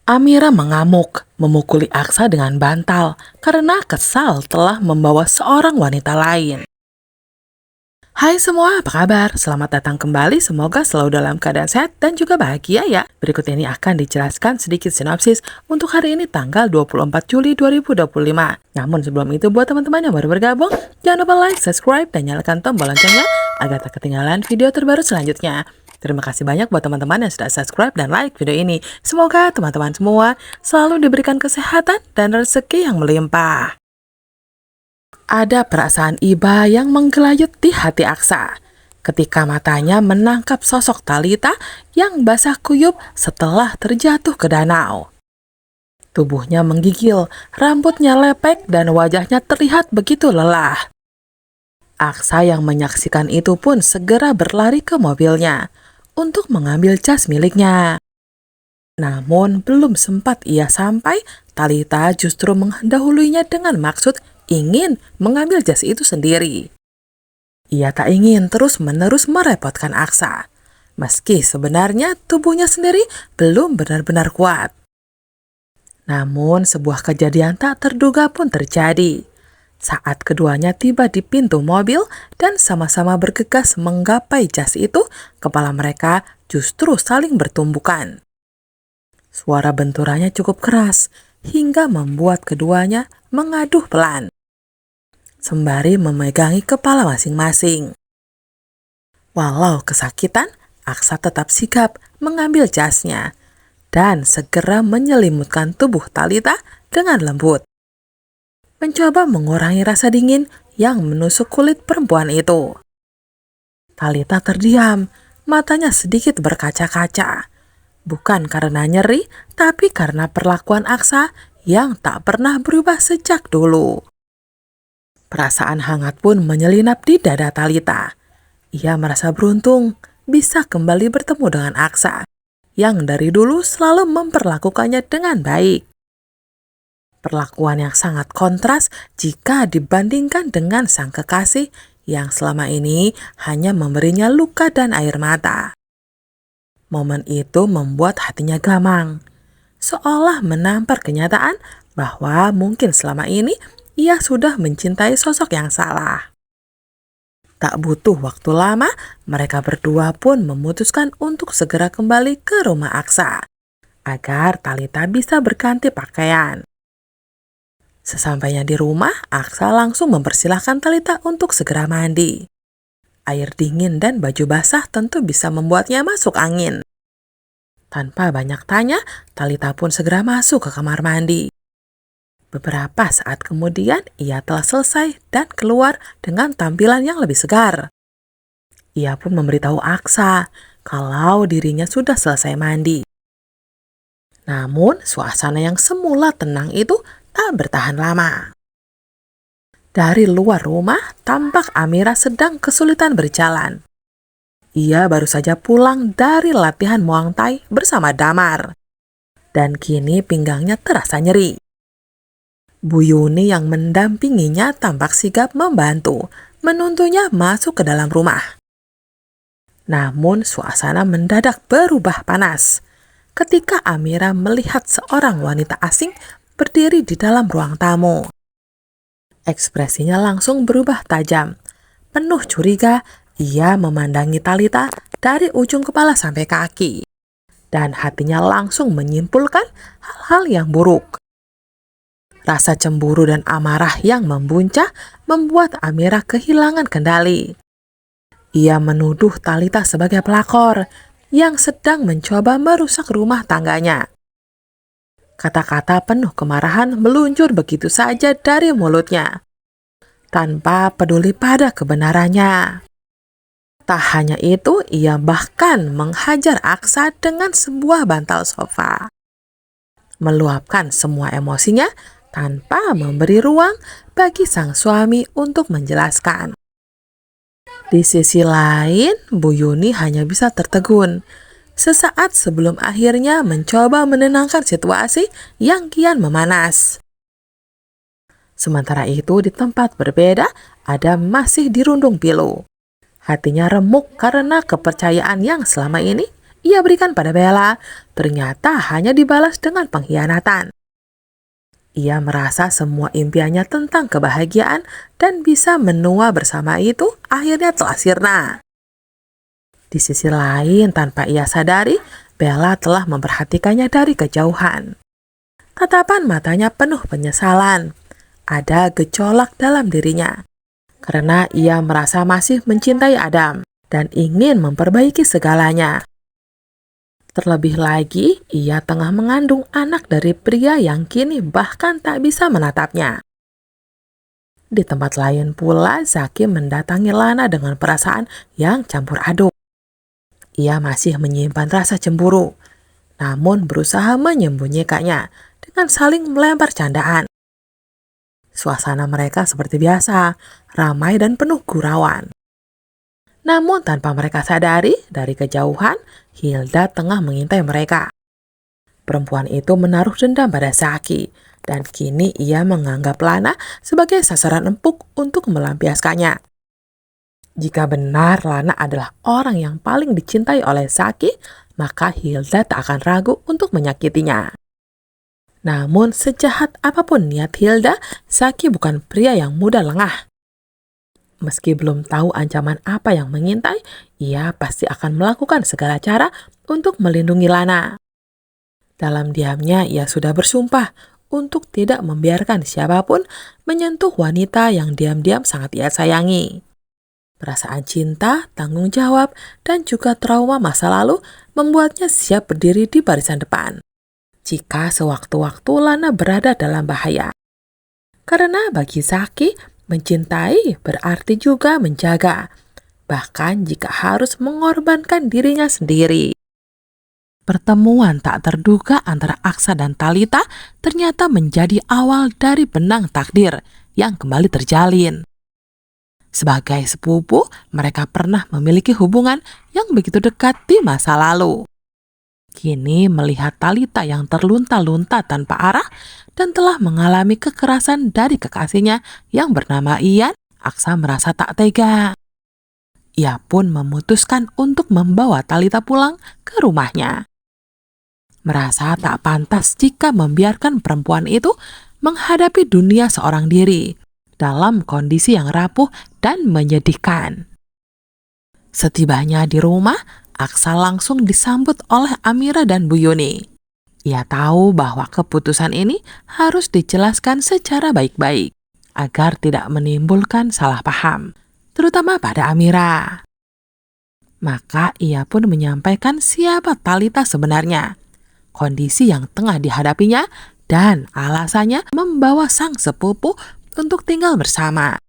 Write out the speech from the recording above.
Amira mengamuk, memukuli Aksa dengan bantal karena kesal telah membawa seorang wanita lain. Hai semua, apa kabar? Selamat datang kembali, semoga selalu dalam keadaan sehat dan juga bahagia ya. Berikut ini akan dijelaskan sedikit sinopsis untuk hari ini tanggal 24 Juli 2025. Namun sebelum itu, buat teman-teman yang baru bergabung, jangan lupa like, subscribe, dan nyalakan tombol loncengnya agar tak ketinggalan video terbaru selanjutnya. Terima kasih banyak buat teman-teman yang sudah subscribe dan like video ini. Semoga teman-teman semua selalu diberikan kesehatan dan rezeki yang melimpah. Ada perasaan iba yang menggelayut di hati Aksa ketika matanya menangkap sosok Talita yang basah kuyup setelah terjatuh ke danau. Tubuhnya menggigil, rambutnya lepek, dan wajahnya terlihat begitu lelah. Aksa yang menyaksikan itu pun segera berlari ke mobilnya untuk mengambil jas miliknya. Namun belum sempat ia sampai, Talita justru mendahuluinya dengan maksud ingin mengambil jas itu sendiri. Ia tak ingin terus-menerus merepotkan Aksa, meski sebenarnya tubuhnya sendiri belum benar-benar kuat. Namun sebuah kejadian tak terduga pun terjadi. Saat keduanya tiba di pintu mobil dan sama-sama bergegas menggapai jas itu, kepala mereka justru saling bertumbukan. Suara benturannya cukup keras hingga membuat keduanya mengaduh pelan, sembari memegangi kepala masing-masing. Walau kesakitan, Aksa tetap sigap mengambil jasnya dan segera menyelimutkan tubuh Talita dengan lembut, mencoba mengurangi rasa dingin yang menusuk kulit perempuan itu. Talita terdiam, matanya sedikit berkaca-kaca. Bukan karena nyeri, tapi karena perlakuan Aksa yang tak pernah berubah sejak dulu. Perasaan hangat pun menyelinap di dada Talita. Ia merasa beruntung bisa kembali bertemu dengan Aksa, yang dari dulu selalu memperlakukannya dengan baik. Perlakuan yang sangat kontras jika dibandingkan dengan sang kekasih yang selama ini hanya memberinya luka dan air mata. Momen itu membuat hatinya gamang, seolah menampar kenyataan bahwa mungkin selama ini ia sudah mencintai sosok yang salah. Tak butuh waktu lama, mereka berdua pun memutuskan untuk segera kembali ke rumah Aksa, agar Talita bisa berganti pakaian. Sesampainya di rumah, Aksa langsung mempersilahkan Talita untuk segera mandi. Air dingin dan baju basah tentu bisa membuatnya masuk angin. Tanpa banyak tanya, Talita pun segera masuk ke kamar mandi. Beberapa saat kemudian, ia telah selesai dan keluar dengan tampilan yang lebih segar. Ia pun memberitahu Aksa kalau dirinya sudah selesai mandi. Namun, suasana yang semula tenang itu tak bertahan lama. Dari luar rumah, tampak Amira sedang kesulitan berjalan. Ia baru saja pulang dari latihan Muay Thai bersama Damar, dan kini pinggangnya terasa nyeri. Bu Yuni yang mendampinginya tampak sigap membantu, menuntunnya masuk ke dalam rumah. Namun suasana mendadak berubah panas ketika Amira melihat seorang wanita asing berdiri di dalam ruang tamu. Ekspresinya langsung berubah tajam. Penuh curiga, ia memandangi Talita dari ujung kepala sampai kaki. Dan hatinya langsung menyimpulkan hal-hal yang buruk. Rasa cemburu dan amarah yang membuncah membuat Amira kehilangan kendali. Ia menuduh Talita sebagai pelakor yang sedang mencoba merusak rumah tangganya. Kata-kata penuh kemarahan meluncur begitu saja dari mulutnya, tanpa peduli pada kebenarannya. Tak hanya itu, ia bahkan menghajar Aksa dengan sebuah bantal sofa, meluapkan semua emosinya tanpa memberi ruang bagi sang suami untuk menjelaskan. Di sisi lain, Bu Yuni hanya bisa tertegun sesaat sebelum akhirnya mencoba menenangkan situasi yang kian memanas. Sementara itu di tempat berbeda, Adam masih dirundung pilu. Hatinya remuk karena kepercayaan yang selama ini ia berikan pada Bella ternyata hanya dibalas dengan pengkhianatan. Ia merasa semua impiannya tentang kebahagiaan dan bisa menua bersama itu akhirnya telah sirna. Di sisi lain, tanpa ia sadari, Bella telah memperhatikannya dari kejauhan. Tatapan matanya penuh penyesalan. Ada gejolak dalam dirinya, karena ia merasa masih mencintai Adam dan ingin memperbaiki segalanya. Terlebih lagi, ia tengah mengandung anak dari pria yang kini bahkan tak bisa menatapnya. Di tempat lain pula, Zaki mendatangi Lana dengan perasaan yang campur aduk. Ia masih menyimpan rasa cemburu, namun berusaha menyembunyikannya dengan saling melempar candaan. Suasana mereka seperti biasa, ramai dan penuh gurauan. Namun tanpa mereka sadari, dari kejauhan, Hilda tengah mengintai mereka. Perempuan itu menaruh dendam pada Zaki, dan kini ia menganggap Lana sebagai sasaran empuk untuk melampiaskannya. Jika benar Lana adalah orang yang paling dicintai oleh Zaki, maka Hilda tak akan ragu untuk menyakitinya. Namun sejahat apapun niat Hilda, Zaki bukan pria yang mudah lengah. Meski belum tahu ancaman apa yang mengintai, ia pasti akan melakukan segala cara untuk melindungi Lana. Dalam diamnya, ia sudah bersumpah untuk tidak membiarkan siapapun menyentuh wanita yang diam-diam sangat ia sayangi. Perasaan cinta, tanggung jawab, dan juga trauma masa lalu membuatnya siap berdiri di barisan depan jika sewaktu-waktu Lana berada dalam bahaya. Karena bagi Zaki, mencintai berarti juga menjaga, bahkan jika harus mengorbankan dirinya sendiri. Pertemuan tak terduga antara Aksa dan Talitha ternyata menjadi awal dari benang takdir yang kembali terjalin. Sebagai sepupu, mereka pernah memiliki hubungan yang begitu dekat di masa lalu. Kini melihat Talitha yang terlunta-lunta tanpa arah dan telah mengalami kekerasan dari kekasihnya yang bernama Ian, Aksa merasa tak tega. Ia pun memutuskan untuk membawa Talitha pulang ke rumahnya. Merasa tak pantas jika membiarkan perempuan itu menghadapi dunia seorang diri dalam kondisi yang rapuh dan menyedihkan. Setibanya di rumah, Aksa langsung disambut oleh Amira dan Bu Yuni. Ia tahu bahwa keputusan ini harus dijelaskan secara baik-baik agar tidak menimbulkan salah paham, terutama pada Amira. Maka ia pun menyampaikan siapa Talitha sebenarnya, kondisi yang tengah dihadapinya, dan alasannya membawa sang sepupu untuk tinggal bersama.